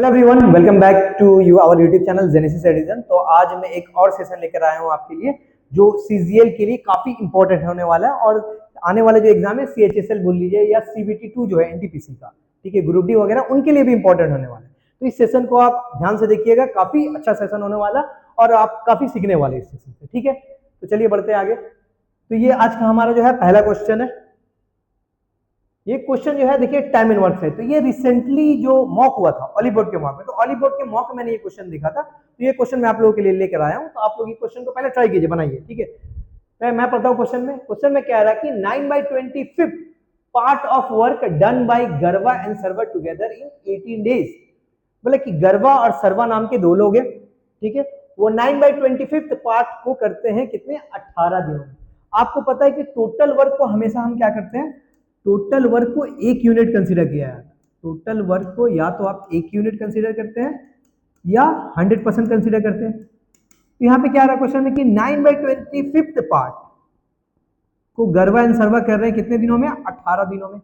Hello everyone, welcome back to you our YouTube channel Genesis Edition. तो आज मैं एक और सेशन लेकर आया हूँ आपके लिए जो सीजीएल के लिए काफी इंपॉर्टेंट होने वाला है और आने वाले जो एग्जाम है सीएचएसएल बोल लीजिए या सीबीटी 2 जो है एनटीपीसी का, ठीक है, ग्रुप डी वगैरह उनके लिए भी इंपॉर्टेंट होने वाला है। तो इस सेशन को आप ध्यान से देखिएगा, काफी अच्छा सेशन होने वाला और आप काफी सीखने वाले इस सेशन से, ठीक है। तो चलिए बढ़ते हैं आगे। तो ये आज का हमारा जो है पहला क्वेश्चन है। ये क्वेश्चन जो है देखिए टाइम इनवर्स है। तो ये रिसेंटली जो मॉक हुआ था ऑलीबोर्ड के मॉक में, तो ऑलीबोर्ड के मॉक में मैंने ये क्वेश्चन देखा था। तो ये क्वेश्चन मैं आप लोगों के लिए लेकर आया हूं। तो आप लोग ये क्वेश्चन को पहले ट्राई कीजिए, बनाइए, ठीक है। मैं पढ़ता हूं क्वेश्चन में क्या रहा कि 9/25 part of work done by Garva and Sarva together in 18 days. बोले कि गरवा और सर्वा नाम के दो लोग हैं, ठीक है, वो 9/25 पार्ट को करते हैं कितने, 18 दिनों में। आपको पता है कि टोटल वर्क को हमेशा हम क्या करते हैं, टोटल वर्क को एक यूनिट कंसीडर किया है। टोटल वर्क को या तो आप एक यूनिट कंसीडर करते हैं या 100% कंसीडर करते हैं। तो यहाँ पे क्या रहा क्वेश्चन में कि 9/25 पार्ट को गरवा एंड सर्वा कर रहे हैं कितने दिनों में, 18 दिनों में।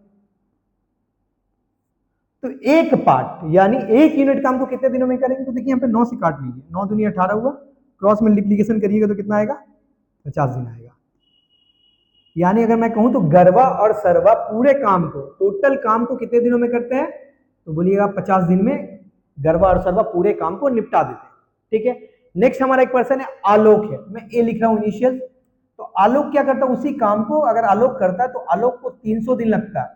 तो एक पार्ट यानी एक यूनिट काम को कितने दिनों में करेंगे, तो देखिए यहाँ पे 9 से काट लीजिए, 9 दूनी 18 हुआ, क्रॉस मल्टीप्लीकेशन करिएगा तो कितना आएगा, 50 दिन आएगा। यानी अगर मैं कहूं तो गरवा और सर्वा पूरे काम को, टोटल काम को कितने दिनों में करते हैं, तो बोलिएगा 50 दिन में गरवा और सर्वा पूरे काम को निपटा देते हैं, ठीक है। नेक्स्ट हमारा एक पर्सन है आलोक है, मैं ए लिख रहा हूं इनिशियल। तो आलोक क्या करता है, उसी काम को अगर आलोक करता है तो आलोक को 300 दिन लगता है,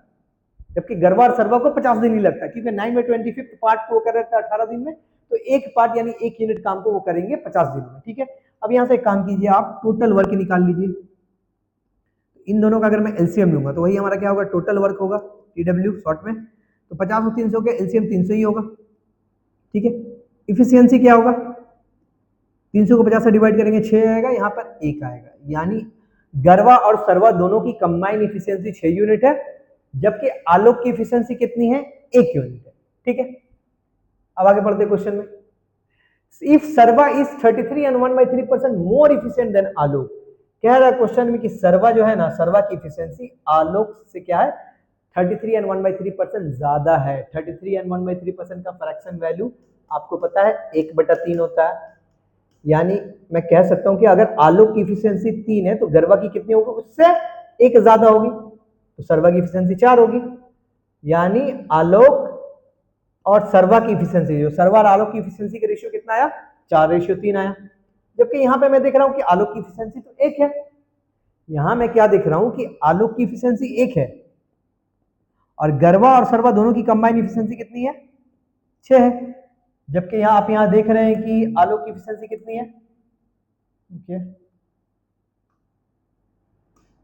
जबकि गरवा और सर्वा को 50 दिन ही लगता है, क्योंकि 9/25 पार्ट को कर रहे थे 18 दिन में। तो एक पार्ट यानी एक यूनिट काम को वो करेंगे 50 दिन में, ठीक है। अब यहां से एक काम कीजिए, आप टोटल वर्क निकाल लीजिए। इन दोनों का अगर मैं एलसीएम लूंगा तो वही हमारा क्या होगा, टोटल वर्क होगा, टीडब्ल्यू शॉर्ट में। तो 50 और 300 के एलसीएम 300 ही होगा, ठीक है। इफिशियंसी क्या होगा, 300 को 50 से डिवाइड करेंगे 6 आएगा, यहाँ पर 1 आएगा। यानी गरवा और सर्वा दोनों की कंबाइन इफिशियंसी 6 यूनिट है, जबकि आलोक की इफिशियंसी कितनी है, 1 यूनिट है, ठीक है। अब आगे बढ़ते क्वेश्चन में। If Sarva is 33 and 1/3% more efficient than Alok, कह रहा है क्वेश्चन में कि सर्वा जो है ना, सर्वा की इफिशियंसी आलोक से क्या है, 33 and 1/3% ज्यादा है। 33 and 1/3% का फ्रैक्शन वैल्यू आपको पता है 1/3 होता है। यानी मैं कह सकता हूं कि अगर आलोक की इफिशियंसी 3 है तो गरवा की कितनी होगी, उससे 1 ज्यादा होगी, तो सर्वा की इफिशियंसी 4 होगी। यानी आलोक और सर्वा की इफिशियंसी, जो सर्वा और आलोक की इफिशियंसी का रेशियो कितना आया, 4:3 आया। जबकि यहां पे मैं देख रहा हूं कि आलोक की इफिशियंसी तो 1 है। यहां मैं क्या देख रहा हूं कि आलोक की इफिशियंसी 1 है और गरवा और सर्वा दोनों की कंबाइन इफिशियंसी कितनी है, 6 है। जबकि यहां आप यहां देख रहे हैं कि आलोक की इफिशियंसी कितनी है, ओके,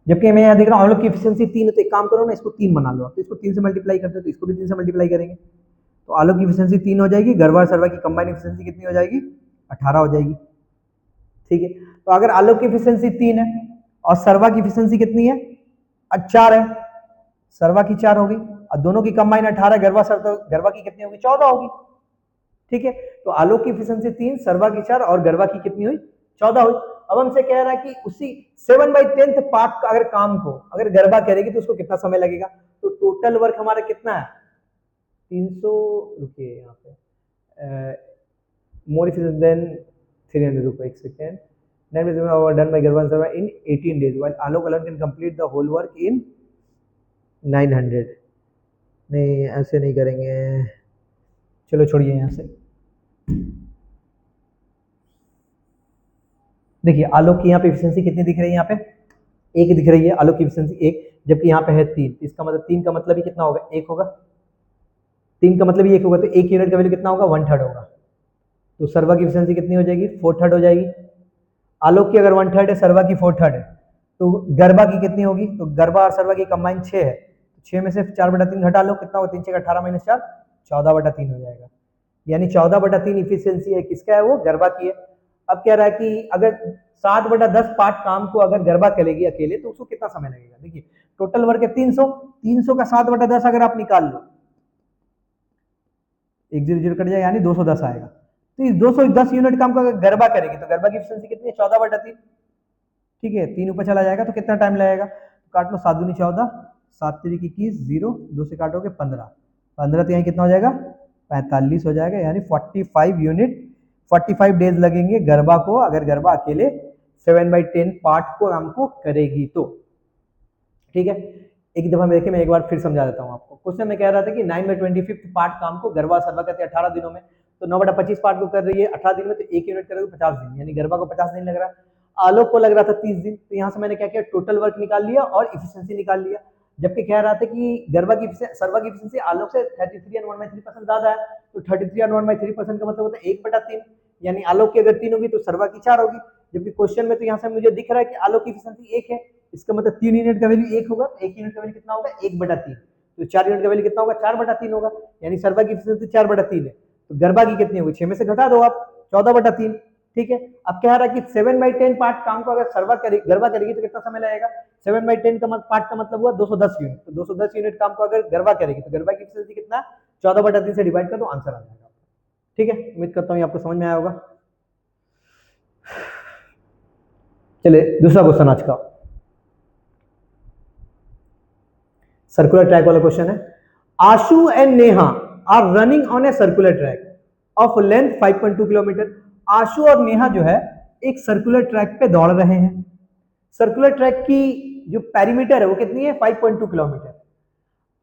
जबकि मैं यहां देख रहा हूं आलोक की इफिशियंसी 3 है। तो एक काम करो ना, इसको 3 बना लो, तो इसको 3 से मल्टीप्लाई करते हो तो इसको भी 3 से मल्टीप्लाई करेंगे, तो आलोक की इफिशियंसी 3 हो जाएगी, गरवा और सर्वा की कंबाइन इफिशियंसी कितनी हो जाएगी, 18 हो जाएगी, ठीक है। तो अगर आलोक की इफिशियंसी 3 है और सर्वा की इफिशियंसी कितनी है, 4 है, सर्वा की 4 होगी और दोनों की कंबाइन 18, गरवा की कितनी होगी, 14 होगी, ठीक है। तो आलोक की इफिशियंसी 3, सर्वा की 4 और गरवा की कितनी हुई, 14 हुई। अब हमसे कह रहा है कि उसी 7/10 पार्ट का अगर काम को अगर गरवा करेगी तो उसको कितना समय लगेगा। तो टोटल वर्क हमारा कितना है, 300, रुकिए यहाँ पे, मोर इफिशिएंट देन 300 रुपए, एक second. done by Garvan Sarva in 18 days, while Alok alone can complete the whole work in 900। नहीं, ऐसे नहीं करेंगे, चलो छोड़िए यहाँ से। देखिए आलोक की यहाँ पे इफिशियंसी कितनी दिख रही है, यहाँ पे 1 दिख रही है, आलोक की इफिशियंसी 1, जबकि यहाँ पे है 3। इसका मतलब 3 का मतलब ही कितना होगा, 1 होगा। 3 का मतलब ही 1 होगा, तो 1 यूनिट का वैल्यू कितना होगा, 1/3 होगा। तो सर्वा की इफिशियंसी कितनी हो जाएगी, 4/3 हो जाएगी। आलोक की अगर 1/3 है, सर्वा की 4/3 है, तो गरबा की कितनी होगी, तो गरबा और सर्वा की कंबाइन 6 है, 6 में से 4/3 घटा लो, कितना होगा, 3 6 18 - 4, 14/3 हो जाएगा। यानी 14/3 इफिशियंसी है, किसका है, वो गरबा की है। अब कह रहा है कि अगर 7/10 पार्ट काम को अगर गरबा करेगी अकेले तो उसको कितना समय लगेगा। देखिए टोटल वर्क है 300, 300 का 7/10 अगर आप निकाल लो, 1 0 0 कट जाए, यानी 210 आएगा। तो इस 210 यूनिट काम को अगर गरबा करेगी तो गरबा की एफिशिएंसी कितनी है, 14/3, ठीक है। 3 ऊपर चला जाएगा तो कितना टाइम लगेगा, तो काट लो, 7 दूनी 14, 7 3 21, 0, 2 से काटोगे 15, 15 तो यहाँ कितना हो जाएगा, 45 हो जाएगा, यानी 45 यूनिट 45 डेज लगेंगे गरबा को, अगर गरबा अकेले 7/10 पार्ट को काम को करेगी तो। ठीक है, एक दफा देखिए, मैं एक बार फिर समझा देता हूँ आपको। क्वेश्चन में कह रहा था कि 9/25 पार्ट काम को गरबा सरवा करते हैं 18 दिनों में, तो 9/25 पार्ट को कर रही है 18 दिन में, तो 1 यूनिट करेगा 50 दिन, यानी गरबा को 50 दिन लग रहा है, आलोक को लग रहा था 30 दिन। तो यहाँ से मैंने क्या किया, टोटल वर्क निकाल लिया और इफिशियंसी निकाल लिया। जबकि कह रहा था कि गरबा की सर्वा की इफिशियंसी आलोक से 33 और 1/3% ज्यादा है, तो 33 और 1/3% का मतलब होता है 1/3, यानी आलोक की अगर 3 होगी तो सर्वा की 4 होगी। जबकि क्वेश्चन में तो यहाँ से मुझे दिख रहा है कि आलोक की इफिशियंसी 1 है, इसका मतलब 3 यूनिट का वैल्यू 1 होगा, 1 यूनिट का वैल्यू कितना होगा 1/3, तो 4 यूनिट का वैल्यू कितना होगा 4/3 होगा, यानी सर्वा की इफिशियंसी 4/3 है। तो गरबा की कितनी होगी, 6 में से घटा दो आप, 14/3। ठीक है, अब कह रहा है कि 7/10 पार्ट काम को अगर सर्वा करेगी, गरबा करेगी तो कितना समय लगेगा, 7/10 का पार्ट का मतलब हुआ 210 यूनिट, तो 210 यूनिट काम को अगर गरबा करेगी तो गरबा की इफिशियंसी कितना, 14/3 से डिवाइड कर दो, आंसर आ जाएगा। ठीक है, उम्मीद करता हूँ आपको समझ में आया होगा। चलिए दूसरा क्वेश्चन आज का सर्कुलर ट्रैक वाला क्वेश्चन है। Ashu and Neha are running on a circular track of length 5.2 kilometre. Ashu और नेहा जो है एक सर्कुलर ट्रैक पे दौड़ रहे हैं। सर्कुलर ट्रैक की जो पेरीमीटर है वो कितनी है, 5.2 किलोमीटर।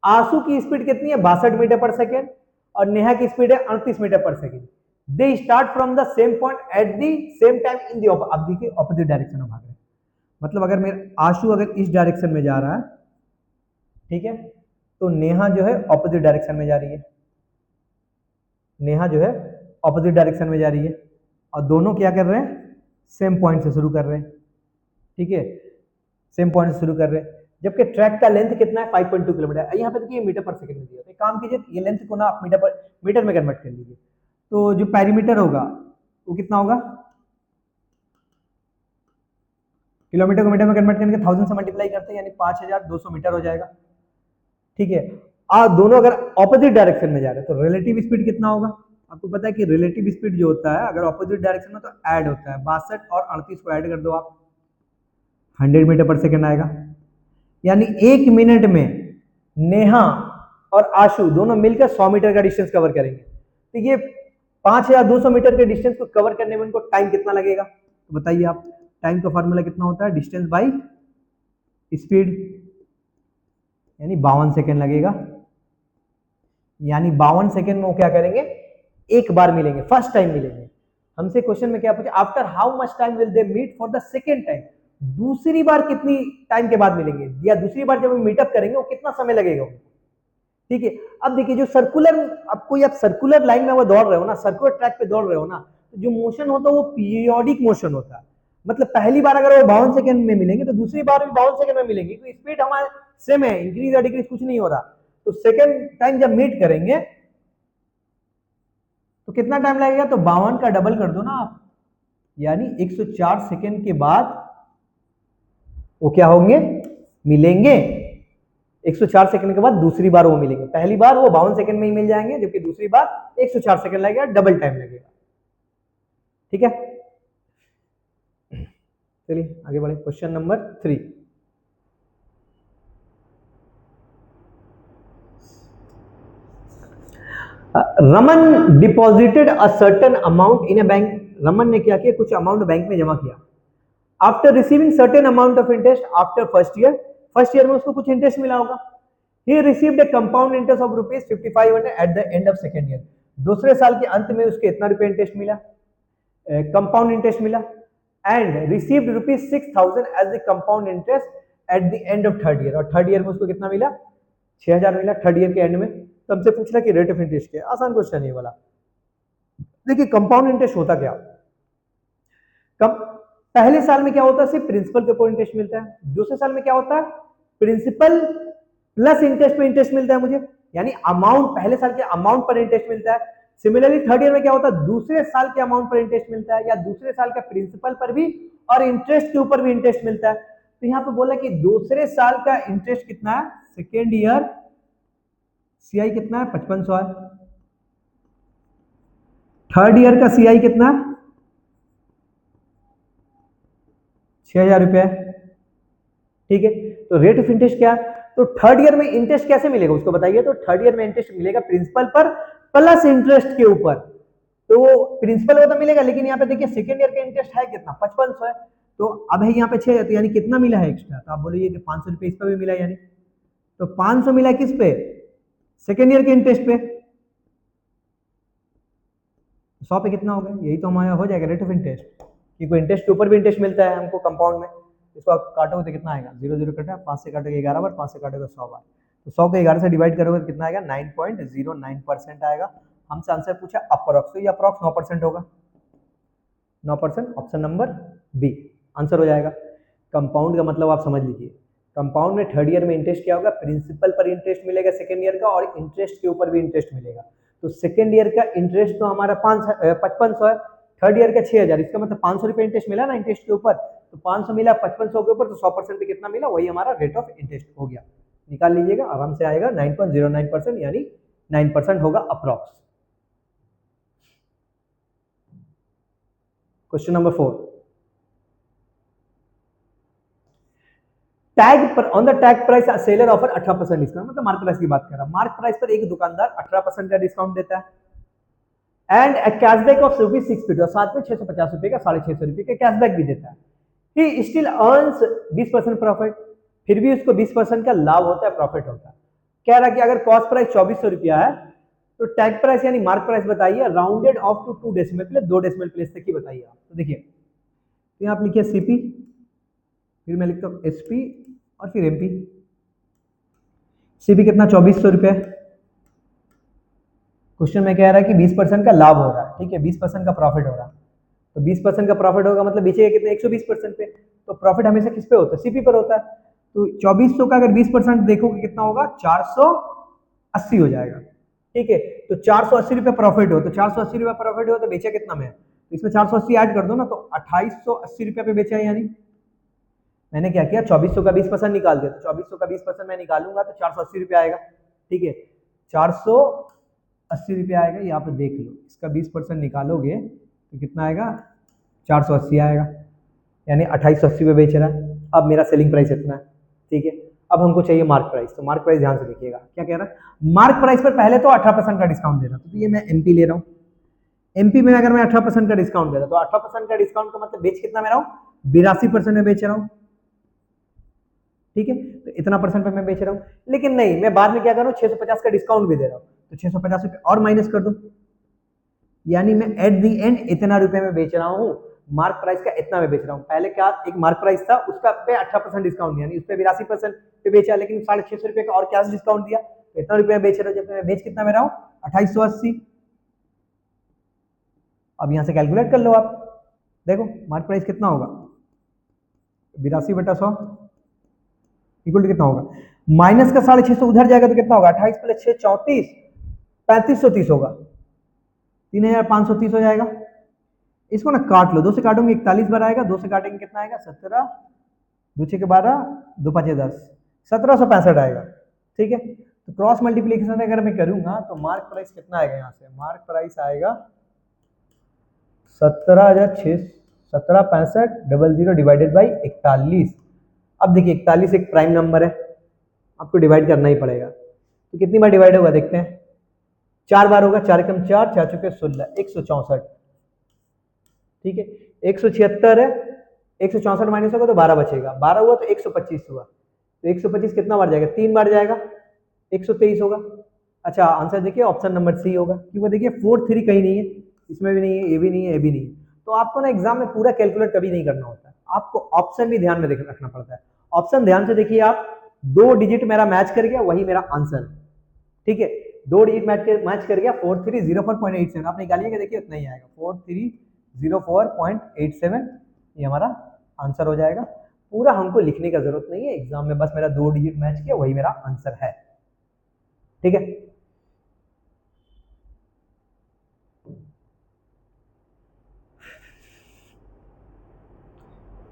आशु की स्पीड कितनी है, 62 मीटर पर सेकेंड, और नेहा की स्पीड है 38 मीटर पर second. They start from the same point at the same time in the opposite direction में भाग रहे हैं। मतलब अगर मेरा आशु अगर इस डायरेक्शन में जा रहा है, ठीक है, तो नेहा जो है ऑपोजिट डायरेक्शन में जा रही है, नेहा जो है ऑपोजिट डायरेक्शन में जा रही है, और दोनों क्या कर रहे हैं, सेम पॉइंट से शुरू कर रहे हैं। ठीक है, सेम पॉइंट से शुरू कर रहे हैं, जबकि ट्रैक का लेंथ कितना है 5.2 किलोमीटर। यहाँ पे देखिए मीटर पर सेकंड में दिया है, काम कीजिए ये लेंथ को ना आप मीटर में कन्वर्ट कर लीजिए, तो जो पेरीमीटर होगा वो कितना होगा, किलोमीटर को मीटर में कन्वर्ट करके 1000 से मल्टीप्लाई करते हैं, यानी 5200 मीटर हो जाएगा। ठीक है, दोनों अगर ऑपोजिट डायरेक्शन में जा रहे हैं तो रिलेटिव स्पीड कितना होगा, आपको पता है कि रिलेटिव स्पीड जो होता है अगर ऑपोजिट डायरेक्शन में तो ऐड होता है, 62 और 38 को ऐड कर दो आप, 100 मीटर पर सेकेंड आएगा। यानी 1 मिनट में नेहा और आशु दोनों मिलकर 100 मीटर का डिस्टेंस कवर करेंगे। तो ये 5200 मीटर के डिस्टेंस को कवर करने में उनको टाइम कितना लगेगा, तो बताइए आप। टाइम का फॉर्मूला कितना होता है, डिस्टेंस बाई स्पीड, यानी 52 सेकेंड लगेगा। यानी 52 सेकेंड में वो क्या करेंगे, एक बार मिलेंगे, फर्स्ट टाइम मिलेंगे। हमसे क्वेश्चन में क्या पूछा, after how much time will they meet for the second time, दूसरी बार कितनी टाइम के बाद मिलेंगे, या दूसरी बार जब मीटअप करेंगे वो कितना समय लगेगा उनको। ठीक है, अब देखिए जो सर्कुलर, आपको आप सर्कुलर लाइन में वो दौड़ रहे हो ना, सर्कुलर ट्रैक पे दौड़ रहे हो ना, तो जो मोशन होता है वो पीरियोडिक मोशन होता है। मतलब पहली बार अगर वो 52 सेकंड में मिलेंगे तो दूसरी बार भी 52 सेकंड में मिलेंगी, तो स्पीड हमारे सेम है, इंक्रीज या डिक्रीज कुछ नहीं हो रहा। तो सेकंड टाइम जब मीट करेंगे तो कितना टाइम लगेगा, तो 52 का डबल कर दो ना आप, यानी 104 सेकंड के बाद वो क्या होंगे, मिलेंगे। 104 सेकंड के बाद दूसरी बार वो मिलेंगे, पहली बार वो 52 सेकंड में ही मिल जाएंगे, जबकि दूसरी बार 104 सेकंड लगेगा, डबल टाइम लगेगा। ठीक है, चलिए आगे बढ़े, question number 3। Raman deposited a certain amount in a bank. Raman ने क्या किया, कुछ अमाउंट बैंक में जमा किया। After receiving certain amount of interest after first year में उसको कुछ इंटरेस्ट मिला होगा। He received A compound interest of ₹5500 eight the end of second year. दूसरे साल के अंत में उसके इतना रुपये इंटरेस्ट मिला, कंपाउंड इंटरेस्ट मिला, and received ₹6000 as the compound interest at the end of third year. और थर्ड ईयर में उसको कितना मिला, 6000 मिला थर्ड ईयर के एंड में। तो हमसे पूछ रहा कि रेट ऑफ इंटरेस्ट क्या है, आसान क्वेश्चन है वाला। देखिए कंपाउंड इंटरेस्ट होता क्या, कब पहले साल में क्या होता है, सिर्फ प्रिंसिपल के ऊपर इंटरेस्ट मिलता है। दूसरे साल में क्या होता है, प्रिंसिपल प्लस इंटरेस्ट पे इंटरेस्ट मिलता है मुझे, यानी अमाउंट पहले साल के अमाउंट पर इंटरेस्ट मिलता है। सिमिलरली थर्ड ईयर में क्या होता है, दूसरे साल के अमाउंट पर इंटरेस्ट मिलता है, या दूसरे साल का प्रिंसिपल पर भी और इंटरेस्ट के ऊपर भी इंटरेस्ट मिलता है। तो यहाँ पे बोला कि दूसरे साल का इंटरेस्ट कितना है, सेकेंड ईयर सीआई कितना है, 5500 है। थर्ड ईयर का सीआई कितना, 6000 रुपए। ठीक है, तो रेट ऑफ इंटरेस्ट क्या है, तो थर्ड ईयर में इंटरेस्ट कैसे मिलेगा उसको बताइए। तो थर्ड ईयर में इंटरेस्ट मिलेगा प्रिंसिपल पर प्लस इंटरेस्ट के ऊपर, तो प्रिंसिपल वो तो मिलेगा, लेकिन यहाँ पे देखिए सेकेंड ईयर का इंटरेस्ट है कितना, 5500 है, तो अब है यहाँ पे 6 तो यानी कितना मिला है एक्स्ट्रा, तो आप बोलिए कि 500 रुपये इस पर भी मिला, यानी तो 500 मिला किस पे, सेकेंड ईयर के इंटरेस्ट पे। 100 पे कितना होगा, यही तो हमारा हो जाएगा रेट ऑफ इंटरेस्ट, क्योंकि इंटरेस्ट के ऊपर भी इंटरेस्ट मिलता है हमको कंपाउंड में। इसको आप काटोगे तो कितना आएगा, 0 0 कटा, 5 से काटोगे 11 बार, 5 से काटोगे 100 बार, तो 100 को 11 से डिवाइड करोगे तो कितना आएगा, 9.09% आएगा। हमसे आंसर पूछा अप्रॉक्स, तो ये अप्रॉक्स 9% होगा, 9%, ऑप्शन नंबर बी आंसर हो जाएगा। कंपाउंड का मतलब आप समझ लीजिए, कंपाउंड में थर्ड ईयर में इंटरेस्ट क्या होगा, प्रिंसिपल पर इंटरेस्ट मिलेगा सेकेंड ईयर का, और इंटरेस्ट के ऊपर भी इंटरेस्ट मिलेगा। तो सेकेंड ईयर का इंटरेस्ट तो हमारा 5500 है, थर्ड ईयर का 6000, इसका मतलब 500 रुपये इंटरेस्ट मिला ना इंटरेस्ट के ऊपर, तो 500 मिला 5500 के ऊपर, तो 100% पे कितना मिला, वही हमारा रेट ऑफ इंटरेस्ट हो गया, निकाल लीजिएगा आराम से आएगा 9.09%, यानी 9% होगा अप्रॉक्स। क्वेश्चन नंबर 4, टैग पर on the tag price seller offer 18% discount, मतलब मार्क प्राइस की बात कर रहा हूं, मार्क प्राइस पर एक दुकानदार 18% का डिस्काउंट देता है, एंड ए कैशबैक ऑफ ₹650, और साथ में 650 रुपए का 650 रुपए का कैशबैक भी देता है। ही स्टिल अर्न्स 20% प्रॉफिट, फिर भी उसको 20% का लाभ होता है, प्रॉफिट होता है। कह रहा है कि अगर कॉस्ट प्राइस 2400 रुपया है, तो टैग प्राइस यानी मार्क प्राइस बताइए, rounded off to 2 decimal place, 2 decimal place तक ही बताइए आप। तो देखिए, तो यहाँ आप लिखिए सीपी, फिर मैं लिखता हूँ एसपी, और फिर एमपी। सीपी कितना, 2400 रुपये, क्वेश्चन में कह रहा है कि 20% का लाभ हो रहा है, ठीक है, 20% का प्रॉफिट हो रहा है, तो 20% का प्रॉफिट होगा मतलब बेचेगा कितने, 120% पे, तो प्रॉफिट हमेशा किस पे होता है, सीपी पर होता है। तो 2400 का अगर 20% देखोगे कितना होगा, 480 हो जाएगा, ठीक है। तो 480 रुपये प्रॉफिट हो, तो 480 रुपये प्रॉफिट हो तो बेचा कितना में, तो इसमें 480 ऐड कर दो ना, तो 2880 रुपये पे बेचा है, यानी मैंने क्या किया, 2400 का 20% निकाल दिया, तो 2400 का 20% मैं निकालूंगा तो 480 रुपये आएगा, ठीक है, 480 रुपये आएगा, यहाँ पे देख लो, इसका 20% निकालोगे तो कितना आएगा, 480 आएगा, यानी 2880 पे बेच रहा है। अब मेरा सेलिंग प्राइस इतना है, ठीक है। अब हमको चाहिए मार्क प्राइस, तो मार्क प्राइस ध्यान से देखिएगा क्या कह रहा है, मार्क प्राइस पर पहले तो 18% का डिस्काउंट दे रहा था, तो ये मैं एमपी ले रहा हूँ, एमपी में अगर मैं 18% का डिस्काउंट दे रहा हूँ, तो 18% का डिस्काउंट का मतलब बेच कितना में रहा हूँ, 82% में बेच रहा हूँ, ठीक है, तो इतना परसेंट पे मैं बेच रहा हूँ। लेकिन नहीं, मैं बाद में क्या कर रहा हूँ, 650 का डिस्काउंट भी दे रहा हूँ, तो 650 रुपये और माइनस कर दो, यानी मैं एट दी एंड इतना रुपए में बेच रहा हूँ, मार्क प्राइस का इतना में बेच रहा हूँ। पहले क्या एक मार्क प्राइस था, उसका पे 18% डिस्काउंट दिया, यानी उस पर 82% पे बेचा, लेकिन 650 रुपये का और क्या डिस्काउंट दिया, तो इतना रुपये में बेच रहा हूँ, जब मैं बेच कितना में रहा हूँ, 2880। अब यहाँ से कैलकुलेट कर लो आप, देखो मार्क प्राइस कितना होगा, 82/100 इक्वल टू कितना होगा, माइनस का 650 उधर जाएगा तो कितना होगा, 28 + 6 34, 3530 होगा, 3530 हो जाएगा। इसको ना काट लो, 2 से काटोगे 41 बार आएगा, 2 से काटेंगे कितना आएगा, 17, 2 6 के 12, 2 5 10, 1765 आएगा, ठीक है। तो क्रॉस मल्टीप्लीकेशन अगर मैं करूंगा तो मार्क प्राइस कितना आएगा, यहाँ से मार्क प्राइस आएगा 17,665 डिवाइडेड बाई 41। अब देखिए 41 एक प्राइम नंबर है, आपको डिवाइड करना ही पड़ेगा, तो कितनी बार डिवाइड होगा देखते हैं, 4 बार होगा, 4 कम 4, 4 चुके 16, 164, ठीक है। 176 है, 164 माइनस होगा तो 12 बचेगा, 12 हुआ तो 125 हुआ, तो 125 कितना बार जाएगा, 3 बार जाएगा, 123 होगा। अच्छा आंसर देखिए ऑप्शन नंबर सी होगा, क्योंकि देखिए 4 3 कहीं नहीं है, इसमें भी नहीं है, ये भी नहीं है, ये भी नहीं है, तो आपको ना एग्जाम में पूरा कैलकुलेट कभी नहीं करना होता है, आपको ऑप्शन भी ध्यान में रखना पड़ता है। ऑप्शन ध्यान से देखिए आप, 2 डिजिट मेरा मैच कर गया, वही मेरा आंसर है, ठीक है, 2 डिजिट मैच कर गया, 4304.87, आप निकालिएगा देखिए उतना ही आएगा, 4304.87, ये हमारा आंसर हो जाएगा। पूरा हमको लिखने का जरूरत नहीं है एग्जाम में, बस मेरा 2 डिजिट मैच किया, वही मेरा आंसर है, ठीक है।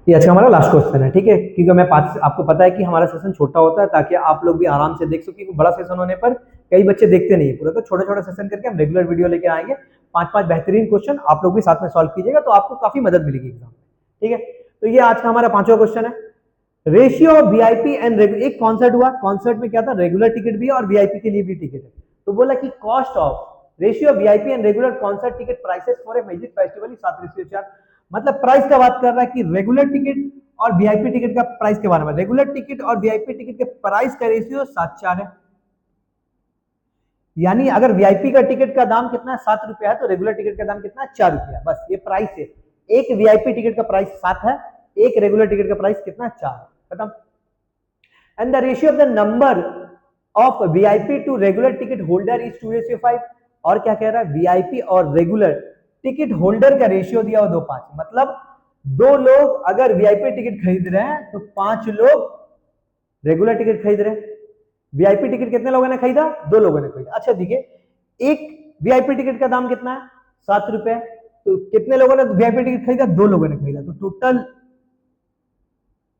ये अच्छा हमारा लास्ट क्वेश्चन है, ठीक है, क्योंकि मैं आपको पता है कि हमारा सेशन छोटा होता है ताकि आप लोग भी आराम से देख सके, बड़ा सेशन होने पर कई बच्चे देखते नहीं है पूरा, तो छोटा छोटा सेशन करके हम रेगुलर वीडियो लेके आएंगे, 5 बेहतरीन क्वेश्चन आप लोग भी साथ में सॉल्व कीजिएगा, तो आपको काफी मदद मिलेगी एग्जाम में, ठीक है। तो ये आज का हमारा 5वां क्वेश्चन है, रेशियो ऑफ वीआईपी एंड एक कॉन्सर्ट हुआ, कॉन्सर्ट में क्या था, रेगुलर टिकट भी है और वीआईपी के लिए भी टिकट है, तो बोला कि cost of ratio of VIP and regular concert ticket prices for a music festival 7:4। मतलब प्राइस का बात कर रहा है कि रेगुलर टिकट और वीआईपी टिकट का प्राइस के बारे में। रेगुलर टिकट और वीआईपी टिकट के प्राइस का रेशियो 7:4 है। यानी अगर वीआईपी का टिकट का दाम कितना है, 7 रुपया है, तो रेगुलर टिकट का दाम कितना है, 4 रुपया। बस ये प्राइस है। एक वीआईपी टिकट का प्राइस 7 है, एक रेगुलर टिकट का प्राइस कितना है, 4। खत्म। And the ratio of the number of VIP to regular ticket holder is 2:5। और क्या कह रहा है, वीआईपी और रेगुलर टिकट होल्डर का रेशियो दिया हुआ 2:5। मतलब 2 लोग अगर वीआईपी टिकट खरीद रहे हैं तो 5 लोग रेगुलर टिकट खरीद रहे हैं। वीआईपी टिकट कितने लोगों ने खरीदा, 2 लोगों ने खरीदा। अच्छा देखिए, एक वीआईपी टिकट का दाम कितना है, 7 रुपए। तो कितने लोगों ने वीआईपी टिकट खरीदा, 2 लोगों ने खरीदा। तो टोटल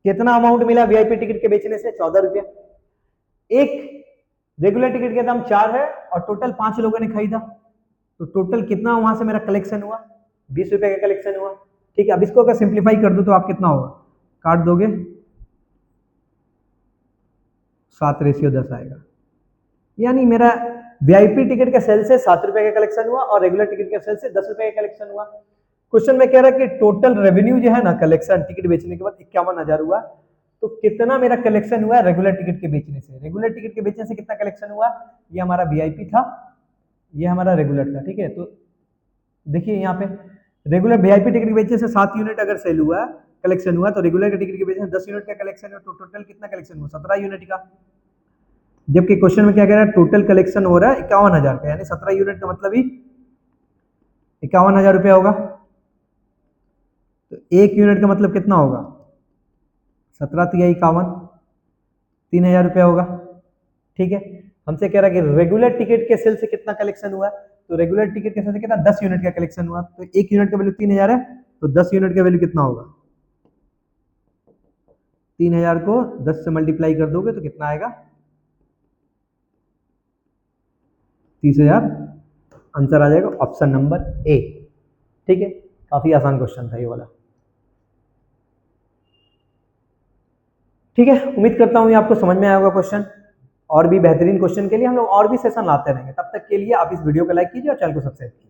कितना अमाउंट मिला वीआईपी टिकट के बेचने से, 14 रुपया। एक रेगुलर टिकट का दाम 4 है और टोटल 5 लोगों ने खरीदा, तो टोटल कितना वहां से मेरा कलेक्शन हुआ, 20 रुपए का कलेक्शन हुआ। ठीक है, अब इसको अगर सिंप्लीफाई कर दो तो आप कितना होगा, काट दोगे 7:10 आएगा। यानी मेरा वीआईपी टिकट के सेल से 7 रुपए का कलेक्शन हुआ और रेगुलर टिकट के सेल से 10 रुपए का कलेक्शन हुआ। क्वेश्चन में कह रहा है कि टोटल रेवेन्यू जो है ना कलेक्शन टिकट बेचने के बाद 51,000 हुआ। तो कितना मेरा कलेक्शन हुआ रेगुलर टिकट के बेचने से, रेगुलर टिकट के बेचने से कितना कलेक्शन हुआ, ये हमारा वीआईपी था, ये हमारा रेगुलर था। ठीक है, तो देखिए यहाँ पे रेगुलर वीआईपी टिकट के बेचने से 7 यूनिट अगर सेल हुआ कलेक्शन हुआ, तो रेगुलर के टिकट के बेचने से 10 यूनिट का कलेक्शन है, तो टोटल कितना कलेक्शन हुआ, 17 यूनिट का। जबकि क्वेश्चन में क्या कह रहा है, टोटल कलेक्शन हो रहा है 51,000 का, यानी 17 यूनिट का मतलब ही 51,000 रुपया होगा। तो एक यूनिट का मतलब कितना होगा, 17 × 51, 3,000 रुपया होगा। ठीक है, हमसे कह रहा है कि रेगुलर टिकट के सेल से कितना कलेक्शन हुआ, तो रेगुलर टिकट के सेल से कितना, 10 यूनिट का कलेक्शन हुआ। तो एक यूनिट का वैल्यू 3,000 है, तो 10 यूनिट का वैल्यू कितना होगा, 3,000 को 10 से मल्टीप्लाई कर दोगे तो कितना आएगा, 30,000। आंसर आ जाएगा ऑप्शन नंबर ए। ठीक है, काफी आसान क्वेश्चन था ये वाला। ठीक है, उम्मीद करता हूँ ये आपको समझ में आया होगा क्वेश्चन। और भी बेहतरीन क्वेश्चन के लिए हम लोग और भी सेशन लाते रहेंगे। तब तक के लिए आप इस वीडियो को लाइक कीजिए और चैनल को सब्सक्राइब कीजिए।